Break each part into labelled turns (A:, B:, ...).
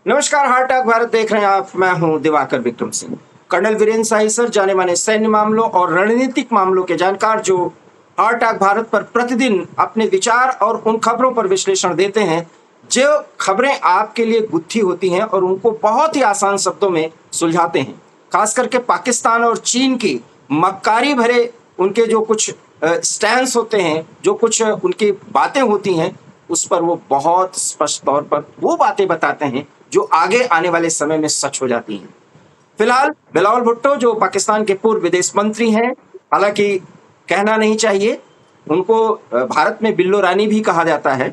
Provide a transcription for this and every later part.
A: नमस्कार, heart attack Bharat देख रहे हैं आप। मैं हूं दिवाकर विक्रम सिंह। कर्नल वीरेंद्र शाही सर जाने माने सैन्य मामलों और रणनीतिक मामलों के जानकार, जो हार्ट अटैक भारत पर प्रतिदिन अपने विचार और उन खबरों पर विश्लेषण देते हैं जो खबरें आपके लिए गुत्थी होती हैं और उनको बहुत ही आसान शब्दों में सुलझाते हैं। खास करके पाकिस्तान और चीन की मक्कारी भरे उनके जो कुछ स्टैंड्स होते हैं, जो कुछ उनकी बातें होती हैं, उस पर वो बहुत स्पष्ट तौर पर वो बातें बताते हैं जो आगे आने वाले समय में सच हो जाती हैं। फिलहाल बिलावल भुट्टो, जो पाकिस्तान के पूर्व विदेश मंत्री हैं, हालांकि कहना नहीं चाहिए, उनको भारत में बिल्लो रानी भी कहा जाता है,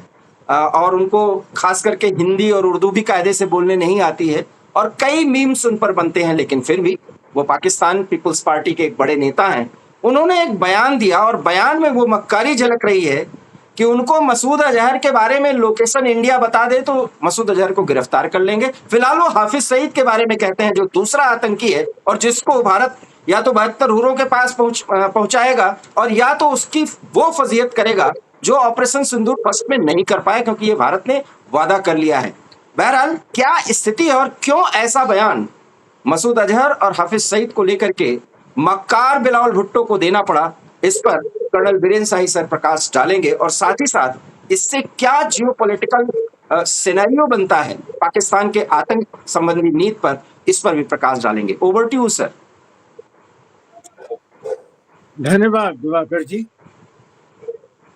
A: और उनको खास करके हिंदी और उर्दू भी कायदे से बोलने नहीं आती है और कई मीम्स उन पर बनते हैं, लेकिन फिर भी वो पाकिस्तान पीपुल्स पार्टी के एक बड़े नेता हैं। उन्होंने एक बयान दिया और बयान में वो मक्कारी झलक रही है कि उनको मसूद अजहर के बारे में लोकेशन इंडिया बता दे तो मसूद अजहर को गिरफ्तार कर लेंगे। फिलहाल वो हाफिज सईद के बारे में कहते हैं, जो दूसरा आतंकी है और जिसको भारत या तो 72 हुरों के पास पहुंचाएगा और या तो उसकी वो फजीयत करेगा जो ऑपरेशन सिंदूर फर्स्ट में नहीं कर पाए, क्योंकि ये भारत ने वादा कर लिया है। बहरहाल क्या स्थिति है और क्यों ऐसा बयान मसूद अजहर और हाफिज सईद को लेकर के मक्कार बिलावल भुट्टो को देना पड़ा, इस पर कर्नल वीरेंद्र शाही सर प्रकाश डालेंगे और साथ ही साथ इससे क्या जियोपॉलिटिकल सिनेरियो बनता है पाकिस्तान के आतंक संबंधी नीति पर, इस पर भी प्रकाश डालेंगे। Over to you sir.
B: धन्यवाद दिवाकर जी।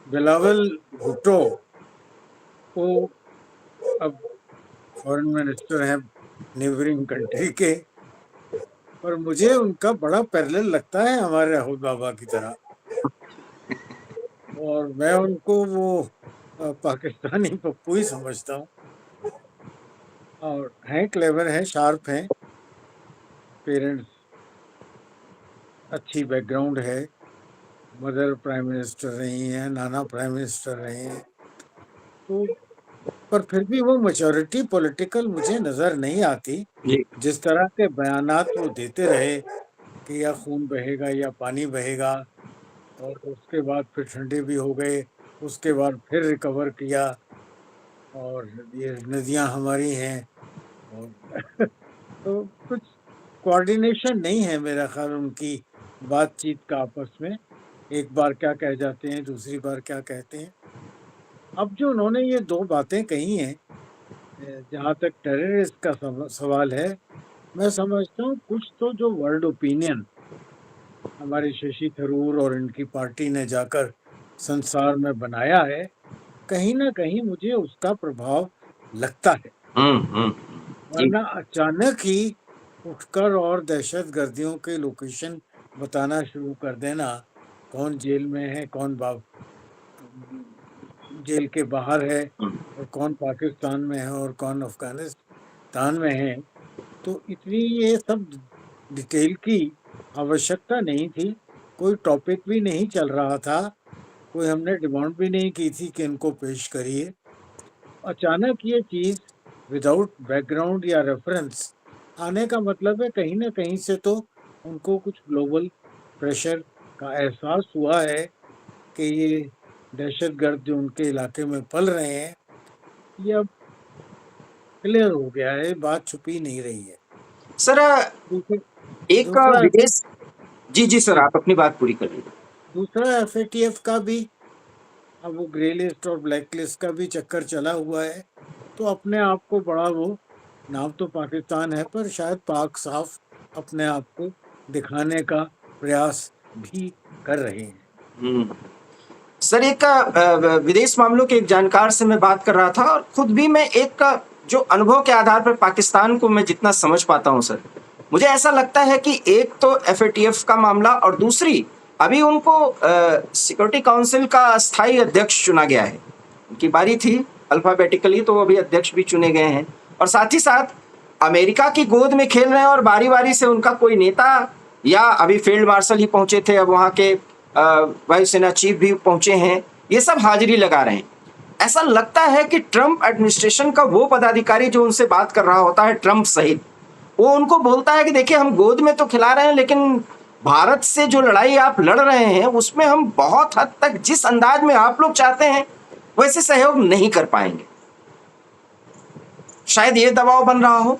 B: बिलावल भुट्टो को अब फॉरेन मिनिस्टर हैं नेबरिंग कंट्री के, पर मुझे उनका बड़ा पैरेलल लगता है हमारे राहुल बाबा की तरह, और मैं उनको वो पाकिस्तानी पप्पू ही समझता हूँ। और हैं क्लेवर, हैं शार्प, हैं पेरेंट्स, अच्छी बैकग्राउंड है, मदर प्राइम मिनिस्टर रही हैं, नाना प्राइम मिनिस्टर रहे हैं, तो पर फिर भी वो मैच्योरिटी पॉलिटिकल मुझे नजर नहीं आती। जिस तरह के बयानात वो देते रहे कि या खून बहेगा या पानी बहेगा, और उसके बाद फिर ठंडे भी हो गए, उसके बाद फिर रिकवर किया, और ये नदियां हमारी हैं, और तो कुछ कोऑर्डिनेशन नहीं है मेरा ख्याल उनकी बातचीत का आपस में। एक बार क्या कह जाते हैं, दूसरी बार क्या कहते हैं। अब जो उन्होंने ये दो बातें कही हैं, जहाँ तक टेररिस्ट का सवाल है, मैं समझता हूँ कुछ तो जो वर्ल्ड ओपिनियन हमारे शशि थरूर और इनकी पार्टी ने जाकर संसार में बनाया है, कहीं ना कहीं मुझे उसका प्रभाव लगता है। वरना अचानक ही उठकर और दहशत गर्दियों के लोकेशन बताना शुरू कर देना, कौन जेल में है, कौन जेल के बाहर है, और कौन पाकिस्तान में है और कौन अफगानिस्तान में है, तो इतनी ये सब डिटेल की आवश्यकता नहीं थी। कोई टॉपिक भी नहीं चल रहा था, कोई हमने डिमांड भी नहीं की थी कि इनको पेश करिए। अचानक ये चीज विदाउट बैकग्राउंड या रेफरेंस आने का मतलब है कहीं ना कहीं से तो उनको कुछ ग्लोबल प्रेशर का एहसास हुआ है कि ये दहशतगर्द जो उनके इलाके में पल रहे हैं, ये अब क्लियर हो गया है, बात छुपी नहीं रही है
A: सर एक
B: दूसरा
A: विदेश, जी सर, आप अपनी बात पूरी कर लीजिए।
B: दूसरा एफएटीएफ का भी अब वो ग्रे लिस्ट और ब्लैक लिस्ट का भी चक्कर चला हुआ है, तो अपने आप को बड़ा वो, नाम तो पाकिस्तान है पर शायद पाक साफ अपने आप को दिखाने का प्रयास भी कर रहे हैं।
A: सर एक विदेश मामलों के एक जानकार से मैं बात कर रहा था और खुद भी मैं एक जो अनुभव के आधार पर पाकिस्तान को मैं जितना समझ पाता हूं सर, मुझे ऐसा लगता है कि एक तो एफएटीएफ का मामला और दूसरी अभी उनको सिक्योरिटी काउंसिल का अस्थायी अध्यक्ष चुना गया है। उनकी बारी थी अल्फाबेटिकली, तो अभी अध्यक्ष भी चुने गए हैं और साथ ही साथ अमेरिका की गोद में खेल रहे हैं और बारी बारी से उनका कोई नेता, या अभी फील्ड मार्शल ही पहुंचे थे, अब वहां के वायुसेना चीफ भी पहुंचे हैं, ये सब हाजिरी लगा रहे हैं। ऐसा लगता है कि ट्रंप एडमिनिस्ट्रेशन का वो पदाधिकारी जो उनसे बात कर रहा होता है, ट्रंप सहित, वो उनको बोलता है कि देखिए हम गोद में तो खिला रहे हैं, लेकिन भारत से जो लड़ाई आप लड़ रहे हैं उसमें हम बहुत हद तक जिस अंदाज में आप लोग चाहते हैं वैसे सहयोग नहीं कर पाएंगे। शायद ये दबाव बन रहा हो।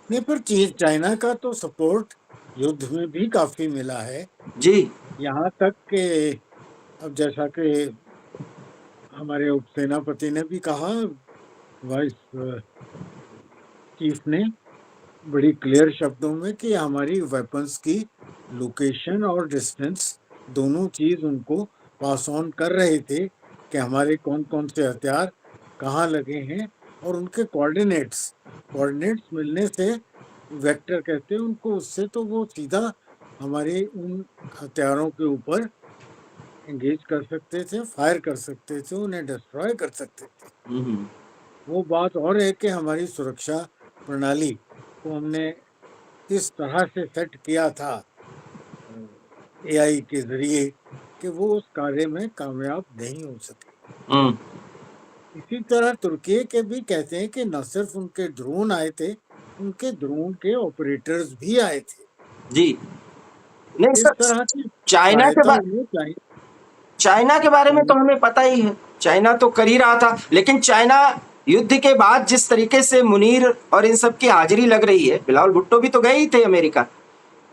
B: नहीं, पर चाइना का तो सपोर्ट युद्ध में भी काफी मिला है।
A: जी।
B: यहाँ तक कि अब जैसा कि हमारे उपसेनापति ने भी कहा, वाइस चीफ ने बड़ी क्लियर शब्दों में, कि हमारी वेपन्स की लोकेशन और डिस्टेंस दोनों चीज उनको पास ऑन कर रहे थे कि हमारे कौन कौन से हथियार कहाँ लगे हैं, और उनके कोऑर्डिनेट्स मिलने से, वेक्टर कहते हैं उनको, उससे तो वो सीधा हमारे उन हथियारों के ऊपर एंगेज कर सकते थे, फायर कर सकते थे, उन्हें डिस्ट्रॉय कर सकते थे।
A: हम्म।
B: वो बात और है कि हमारी सुरक्षा प्रणाली को हमने इस तरह से सेट किया था एआई के जरिए कि वो उस कार्य में कामयाब नहीं हो सके।
A: हम्म।
B: इसी तरह तुर्की के भी कहते हैं कि न सिर्फ उनके ड्रोन आए थे, उनके ड्रोन के ऑपरेटर्स भी आए थे।
A: जी। नहीं
B: इस
A: सर,
B: तरह की
A: चाइना के
B: सहायता
A: बारे
B: उन्हें चाहिए।
A: चाइना के बारे में तो हमें पता ही है, चाइना तो कर ही रहा था। लेकिन चाइना युद्ध के बाद जिस तरीके से मुनीर और इन सब की हाजिरी लग रही है, बिलावल भुट्टो भी तो गए ही थे अमेरिका,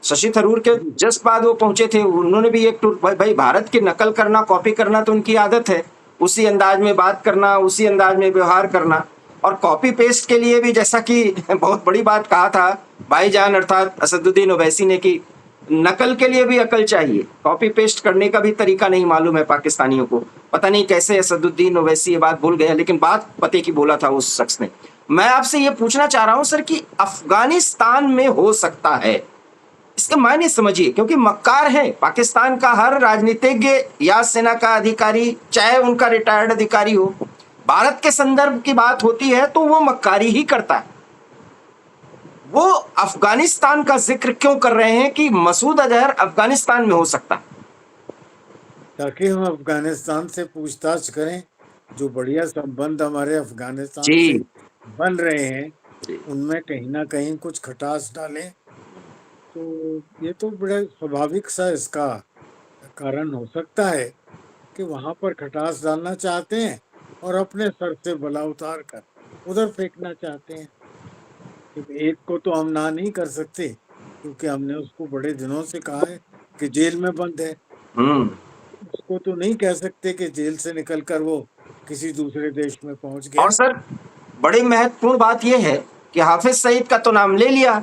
A: शशि थरूर के जस्ट बाद वो पहुंचे थे, उन्होंने भी एक टूर, भाई भारत की नकल करना, कॉपी करना तो उनकी आदत है, उसी अंदाज में बात करना, उसी अंदाज में व्यवहार करना। और कॉपी पेस्ट के लिए भी, जैसा कि बहुत बड़ी बात कहा था भाईजान अर्थात असदुद्दीन ओवैसी ने, कि नकल के लिए भी अकल चाहिए, कॉपी पेस्ट करने का भी तरीका नहीं मालूम है पाकिस्तानियों को। पता नहीं कैसे असदुद्दीन ओवैसी ये बात भूल गया, लेकिन बात पते की बोला था उस शख्स ने। मैं आपसे ये पूछना चाह रहा हूं सर कि अफगानिस्तान में हो सकता है, इसके मायने समझिए, क्योंकि मक्कार है पाकिस्तान का हर राजनीतिज्ञ या सेना का अधिकारी, चाहे उनका रिटायर्ड अधिकारी हो, भारत के संदर्भ की बात होती है तो वो मक्कारी ही करता है। वो अफगानिस्तान का जिक्र क्यों कर रहे हैं कि मसूद अजहर अफगानिस्तान में हो सकता है?
B: ताकि हम अफगानिस्तान से पूछताछ करें। जो बढ़िया संबंध हमारे अफगानिस्तान
A: जी।
B: से बन रहे हैं,
A: जी।
B: उनमें कहीं ना कहीं कुछ खटास डालें, तो ये तो बड़ा स्वाभाविक सा इसका कारण हो सकता है कि वहां पर खटास डालना चाहते हैं और अपने सर से बला उतार कर उधर फेंकना चाहते हैं। कि एक को तो हम ना नहीं कर सकते, क्योंकि हमने उसको बड़े दिनों से कहा है कि जेल में बंद है।
A: हम्म।
B: उसको तो नहीं कह सकते कि जेल से निकलकर वो किसी दूसरे देश में पहुंच
A: और
B: गया।
A: सर, बड़ी महत्वपूर्ण बात यह है कि हाफिज सईद का तो नाम ले लिया,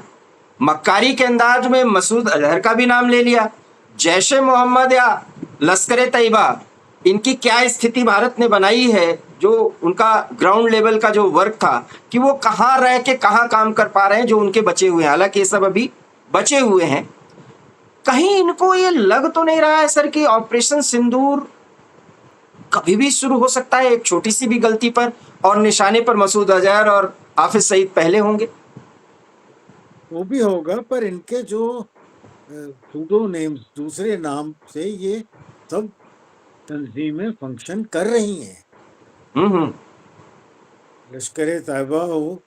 A: मक्कारी के अंदाज में मसूद अजहर का भी नाम ले लिया। जैश ए मोहम्मद या लश्कर तैयबा, इनकी क्या स्थिति भारत ने बनाई है, जो उनका ग्राउंड लेवल का जो वर्क था, कि वो कहाँ रह के कहाँ काम कर पा रहे हैं, जो उनके बचे हुए हैं, हालांकि ये सब अभी बचे हुए हैं। कहीं इनको ये लग तो नहीं रहा है सर कि ऑपरेशन सिंदूर कभी भी शुरू हो सकता है एक छोटी सी भी गलती पर, और निशाने पर मसूद अजहर और हाफिज सईद पहले होंगे?
B: वो भी होगा, पर इनके जो सूडो नेम्स, दूसरे नाम से ये सब तंजीमें फंक्शन कर रही हैं।
A: हम्म।
B: लश्कर तैयबा हो,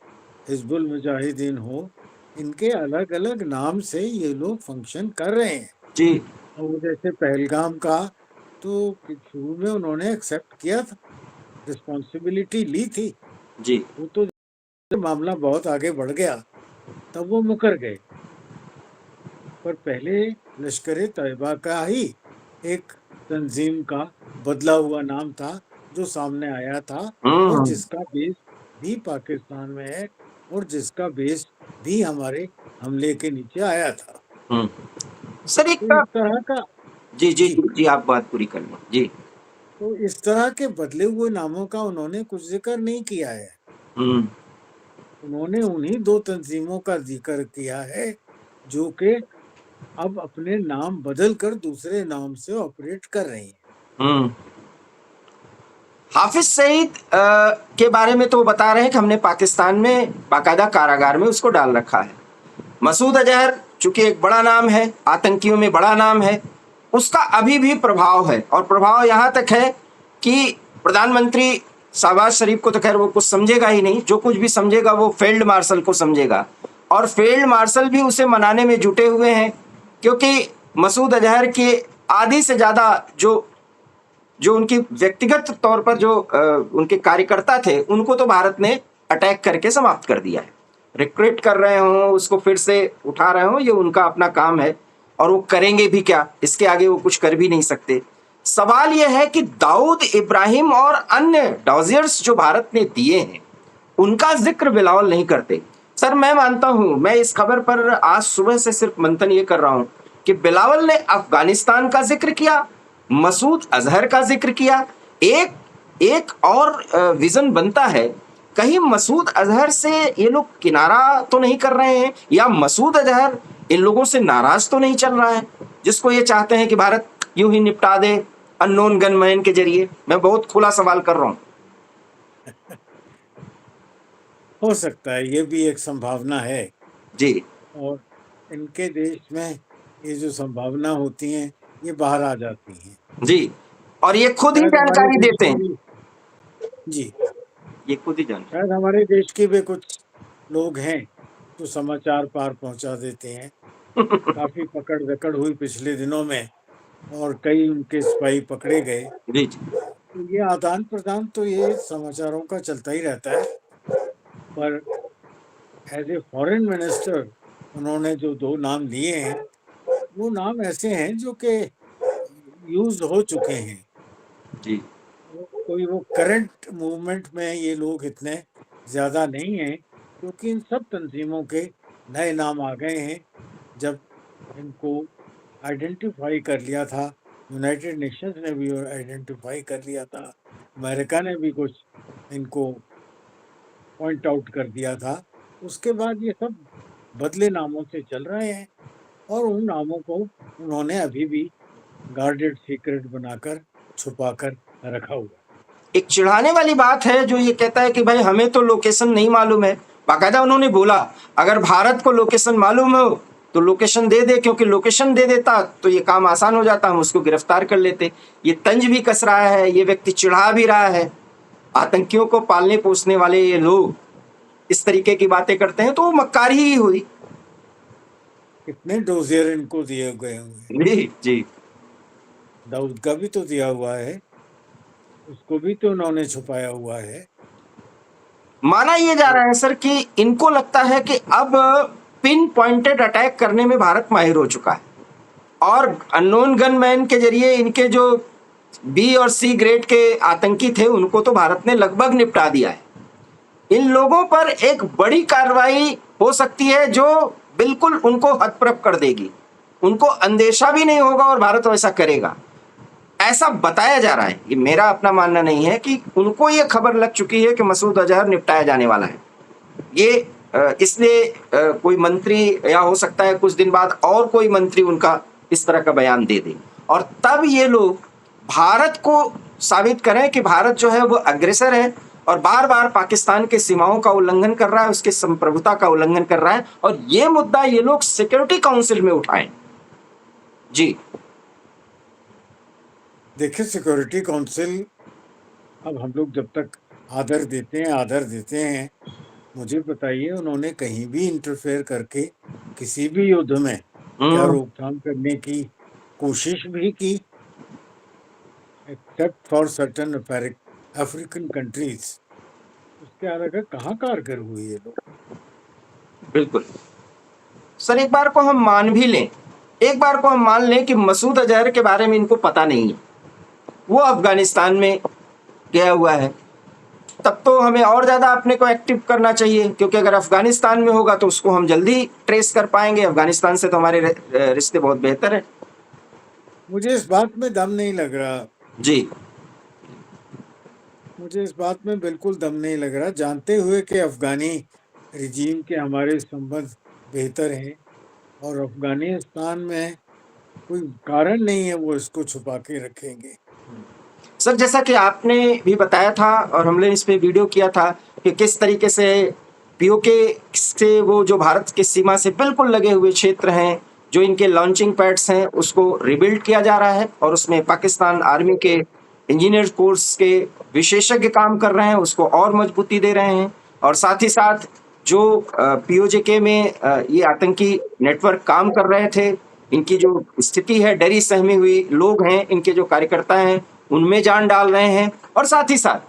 B: हिजबुल मुजाहिदीन हो, इनके अलग अलग नाम से ये लोग फंक्शन कर रहे हैं।
A: जी।
B: और जैसे पहलगाम का, तो शुरू में उन्होंने एक्सेप्ट किया था, रिस्पॉन्सिबिलिटी ली थी।
A: जी।
B: वो तो मामला बहुत आगे बढ़ गया तब वो मुकर गए, पर पहले लश्कर तैयबा का ही एक तंजीम का बदला हुआ नाम था जो सामने आया था, और
A: हम्म।
B: जिसका बेस भी पाकिस्तान में है, और जिसका बेस भी हमारे हमले के नीचे आया था।
A: हम्म। सर एक
B: तो इस तरह का
A: जी जी
B: जी
A: जी, आप बात पूरी कर लें जी।
B: तो इस तरह के बदले हुए नामों का उन्होंने कुछ जिक्र नहीं किया है।
A: हम्म।
B: उन्होंने उन्हीं दो तंजीमों का जिक्र किया है जो कि अब अपने नाम बदल कर दूसरे नाम से ऑपरेट कर रही हैं।
A: हम्म। हाफिज सईद के बारे में तो बता रहे हैं कि हमने पाकिस्तान में बाकायदा कारागार में उसको डाल रखा है। मसूद अजहर चूंकि एक बड़ा नाम है, आतंकियों में बड़ा नाम है, उसका अभी भी प्रभाव है, और प्रभाव यहाँ तक है कि प्रधानमंत्री शहबाज शरीफ को तो खैर वो कुछ समझेगा ही नहीं, जो कुछ भी समझेगा वो फील्ड मार्शल को समझेगा, और फील्ड मार्शल भी उसे मनाने में जुटे हुए हैं, क्योंकि मसूद अजहर के आधी से ज़्यादा जो जो उनकी व्यक्तिगत तौर पर जो उनके कार्यकर्ता थे, उनको तो भारत ने अटैक करके समाप्त कर दिया है। रिक्रूट कर रहे हो, उसको फिर से उठा रहे हो, ये उनका अपना काम है और वो करेंगे भी क्या, इसके आगे वो कुछ कर भी नहीं सकते। सवाल यह है कि दाऊद इब्राहिम और अन्य डॉजियर्स जो भारत ने दिए हैं उनका जिक्र बिलावल नहीं करते। सर मैं मानता हूं, मैं इस खबर पर आज सुबह से सिर्फ मंथन ये कर रहा हूं कि बिलावल ने अफगानिस्तान का जिक्र किया, मसूद अजहर का जिक्र किया। एक एक और विजन बनता है, कहीं मसूद अजहर से ये लोग किनारा तो नहीं कर रहे हैं, या मसूद अजहर इन लोगों से नाराज तो नहीं चल रहा है जिसको ये चाहते हैं कि भारत यूं ही निपटा दे अननोन गनमैन के जरिए। मैं बहुत खुला सवाल कर रहा हूं।
B: हो सकता है, ये भी एक संभावना है।
A: जी
B: और इनके देश में ये जो संभावना होती हैं, ये बाहर आ जाती हैं।
A: जी, और ये खुद ही
B: शायद हमारे
A: जानकारी
B: देश
A: देते
B: की
A: हैं।
B: भी जी,
A: ये खुद ही जानकारी।
B: शायद हमारे देश के भी कुछ लोग हैं जो समाचार पार पहुंचा देते हैं। काफी पकड़-दकड़ हुई पिछले दिनों में और कई उनके सिपाही पकड़े गए।
A: जी जी
B: तो ये आदान-प्रदान तो ये समाचारों का चलता ही रहता है। पर एज़ ए फॉरेन मिनिस्टर उन्होंने जो 2 नाम लिए हैं, वो नाम ऐसे हैं जो कि यूज़ हो चुके हैं।
A: जी
B: कोई वो करंट मूवमेंट में ये लोग इतने ज़्यादा नहीं हैं, क्योंकि इन सब तंज़ीमों के नए नाम आ गए हैं। जब इनको आइडेंटिफ़ाई कर लिया था, यूनाइटेड नेशंस ने भी आइडेंटिफ़ाई कर लिया था, अमेरिका ने भी कुछ इनको पॉइंट आउट कर दिया था। उसके बाद ये सब बदले नामों से चल रहे हैं और उन नामों को उन्होंने अभी भी गार्डेड सीक्रेट बनाकर, छुपाकर रखा हुआ है।
A: एक चिढ़ाने वाली बात है जो ये कहता है कि भाई हमें तो लोकेशन नहीं मालूम है। बाकायदा उन्होंने बोला अगर भारत को लोकेशन मालूम हो तो लोकेशन दे दे, क्योंकि लोकेशन दे देता तो ये काम आसान हो जाता, हम उसको गिरफ्तार कर लेते। ये तंज भी कस रहा है, ये व्यक्ति चिढ़ा भी रहा है। आतंकियों को पालने पोसने वाले ये लोग इस तरीके की बातें करते हैं तो वो मक्कारी ही हुई।
B: कितने डोजियर इनको दिए गए हुए हैं।
A: जी जी
B: दाऊद का भी तो दिया हुआ है, उसको भी तो उन्होंने छुपाया हुआ है।
A: माना ये जा रहा है सर कि इनको लगता है कि अब पिन पॉइंटेड अटैक करने में भारत माहिर हो चुका है और अननोन गनमैन के जरिए इनके जो बी और सी ग्रेड के आतंकी थे उनको तो भारत ने लगभग निपटा दिया है। इन लोगों पर एक बड़ी कार्रवाई हो सकती है जो बिल्कुल उनको हतप्रभ कर देगी, उनको अंदेशा भी नहीं होगा और भारत वैसा करेगा, ऐसा बताया जा रहा है। ये मेरा अपना मानना नहीं है कि उनको ये खबर लग चुकी है कि मसूद अजहर निपटाया जाने वाला है। ये इसलिए कोई मंत्री या हो सकता है कुछ दिन बाद और कोई मंत्री उनका इस तरह का बयान दे दे और तब ये लोग भारत को साबित करें कि भारत जो है वो अग्रेसर है और बार बार पाकिस्तान के सीमाओं का उल्लंघन कर रहा है, उसके संप्रभुता का उल्लंघन कर रहा है, और ये मुद्दा ये लोग सिक्योरिटी काउंसिल में उठाएं। जी
B: देखिए, सिक्योरिटी काउंसिल, अब हम लोग जब तक आदर देते हैं, मुझे बताइए उन्होंने कहीं भी इंटरफेयर करके किसी भी युद्ध में क्या रोकथाम करने की कोशिश भी की? Except for certain African countries, उसके अलावा कहाँ कारगर हुए ये लोग?
A: बिल्कुल सर, एक बार को हम मान भी लें, एक बार को हम मान लें कि मसूद अजहर के बारे में इनको पता नहीं है, वो अफगानिस्तान में गया हुआ है, तब तो हमें और ज़्यादा अपने को एक्टिव करना चाहिए, क्योंकि अगर अफगानिस्तान में होगा तो उसको हम जल्दी ट्रेस कर पाएंगे। अफगानिस्तान से तो हमारे रिश्ते बहुत बेहतर हैं।
B: मुझे इस बात में दम नहीं लग रहा।
A: जी
B: मुझे इस बात में बिल्कुल दम नहीं लग रहा, जानते हुए कि अफगानी रिजीम के हमारे संबंध बेहतर हैं और अफगानिस्तान में कोई कारण नहीं है वो इसको छुपा के रखेंगे।
A: सर, जैसा कि आपने भी बताया था और हमने इस पे वीडियो किया था कि किस तरीके से पीओके से वो जो भारत की सीमा से बिल्कुल लगे हुए क्षेत्र हैं, जो इनके लॉन्चिंग पैड्स हैं, उसको रिबिल्ड किया जा रहा है और उसमें पाकिस्तान आर्मी के इंजीनियर कोर्स के विशेषज्ञ काम कर रहे हैं, उसको और मजबूती दे रहे हैं। और साथ ही साथ जो पीओजेके में ये आतंकी नेटवर्क काम कर रहे थे, इनकी जो स्थिति है, डरी सहमी हुई लोग हैं, इनके जो कार्यकर्ता हैं, उनमें जान डाल रहे हैं। और साथ ही साथ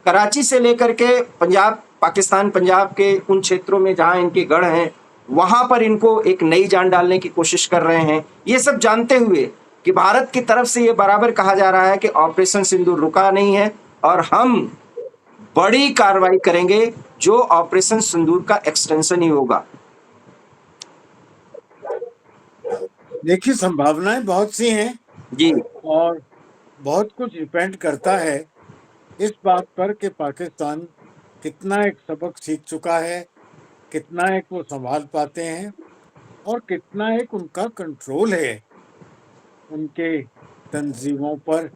A: कराची से लेकर के पंजाब पाकिस्तान पंजाब के उन क्षेत्रों में जहां इनके गढ़ हैं वहां पर इनको एक नई जान डालने की कोशिश कर रहे हैं। ये सब जानते हुए कि भारत की तरफ से ये बराबर कहा जा रहा है कि ऑपरेशन सिंदूर रुका नहीं है और हम बड़ी कार्रवाई करेंगे जो ऑपरेशन सिंदूर का एक्सटेंशन ही होगा।
B: देखिए, संभावनाएं बहुत सी हैं
A: जी
B: और बहुत कुछ डिपेंड करता है इस बात पर कि पाकिस्तान कितना एक सबक सीख चुका है, कितना एक वो संभाल पाते हैं और कितना एक उनका कंट्रोल है उनके तंजीमों पर,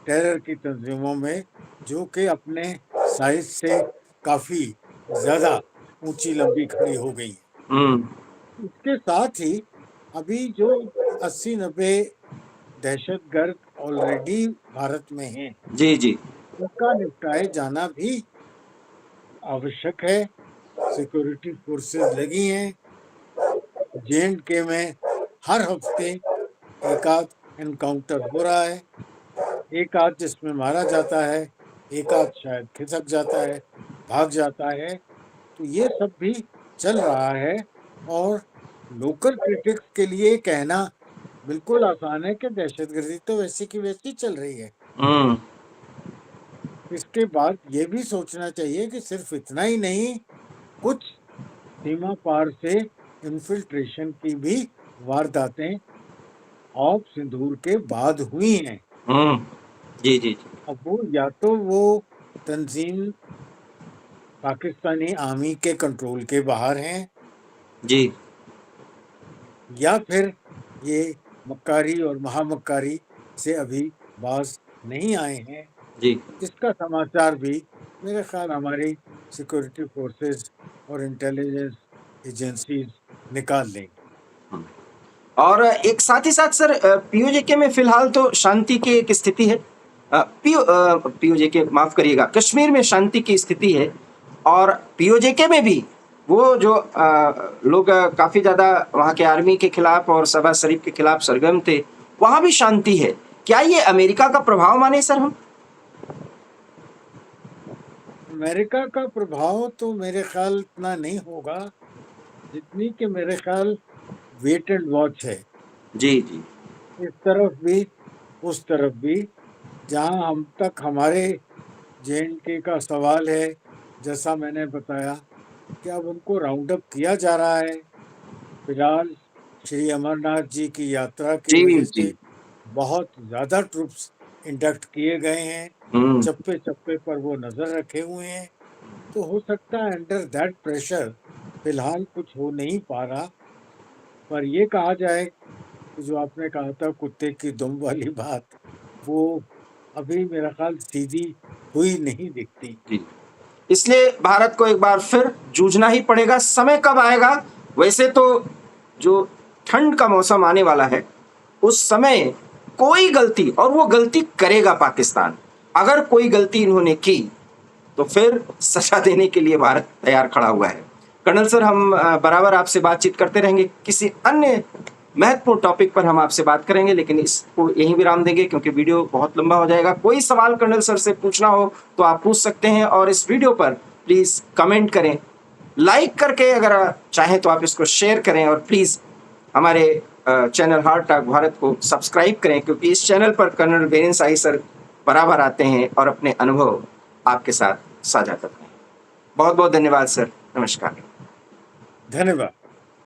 B: टेरर की तंजीमों में, जो कि अपने साइज से काफी ज्यादा ऊंची लंबी खड़ी हो गई। इसके साथ ही अभी जो 80-90 दहशतगर्द ऑलरेडी भारत में हैं,
A: जी जी
B: उनका निपटाए जाना भी आवश्यक है। सिक्योरिटी फोर्सेस लगी हैं। J&K में हर हफ्ते एक आध एनकाउंटर हो रहा है, एक आध जिसमें मारा जाता है, एक आध शायद खिसक जाता है, भाग जाता है। तो ये सब भी चल रहा है और लोकल क्रिटिक्स के लिए कहना बिल्कुल आसान है कि दहशतगर्दी तो वैसी की वैसी चल रही है। इसके बाद ये भी सोचना चाहिए कि सिर्फ इतना ही नहीं, कुछ सीमा पार से इन्फिल्ट्रेशन की भी वारदातें ऑप सिंदूर के बाद हुई हैं।
A: जी जी
B: अब वो या तो वो तंजीम पाकिस्तानी आर्मी के कंट्रोल के बाहर हैं
A: जी
B: या फिर ये मक्कारी और महामक्कारी से अभी बाज नहीं आए हैं।
A: जी
B: इसका समाचार भी मेरे ख्याल हमारी सिक्योरिटी फोर्सेस और इंटेलिजेंस एजेंसीज निकाल लेंगी।
A: और एक साथ ही साथ सर पीओजेके में फिलहाल तो शांति की एक स्थिति है। पीओजेके माफ करिएगा, कश्मीर में शांति की स्थिति है और पीओजेके में भी वो जो लोग काफी ज्यादा वहाँ के आर्मी के खिलाफ और शहबाज शरीफ के खिलाफ सरगर्म थे, वहां भी शांति है। क्या ये अमेरिका का प्रभाव माने सर हम?
B: अमेरिका का प्रभाव तो मेरे ख्याल इतना नहीं होगा जितनी कि मेरे ख्याल वेट एंड वॉच है।
A: जी जी
B: इस तरफ भी उस तरफ भी। जहां हम तक हमारे J&K का सवाल है, जैसा मैंने बताया कि अब उनको राउंड अप किया जा रहा है। फिलहाल श्री अमरनाथ जी की यात्रा की
A: जी
B: वजह
A: जी
B: से बहुत ज्यादा ट्रूप्स इंडक्ट किए गए हैं, चप्पे चप्पे पर वो नजर रखे हुए हैं। तो हो सकता है अंडर दैट प्रेशर फिलहाल कुछ हो नहीं पा रहा, पर ये कहा जाए कि जो आपने कहा था कुत्ते की दुम वाली बात, वो अभी मेरा ख्याल सीधी हुई नहीं दिखती।
A: जी। इसलिए भारत को एक बार फिर जूझना ही पड़ेगा। समय कब आएगा? वैसे तो जो ठंड का मौसम आने वाला है उस समय कोई गलती, और वो गलती करेगा पाकिस्तान, अगर कोई गलती इन्होंने की तो फिर सजा देने के लिए भारत तैयार खड़ा हुआ है। कर्नल सर, हम बराबर आपसे बातचीत करते रहेंगे। किसी अन्य महत्वपूर्ण टॉपिक पर हम आपसे बात करेंगे, लेकिन इसको यहीं विराम देंगे क्योंकि वीडियो बहुत लंबा हो जाएगा। कोई सवाल कर्नल सर से पूछना हो तो आप पूछ सकते हैं और इस वीडियो पर प्लीज कमेंट करें, लाइक करके अगर चाहें तो आप इसको शेयर करें और प्लीज हमारे चैनल हार्ट टॉक भारत को सब्सक्राइब करें, क्योंकि इस चैनल पर कर्नल वीरेंद्र शाही सर बराबर आते हैं और अपने अनुभव आपके साथ साझा करते हैं। बहुत बहुत धन्यवाद सर। नमस्कार।
B: धन्यवाद।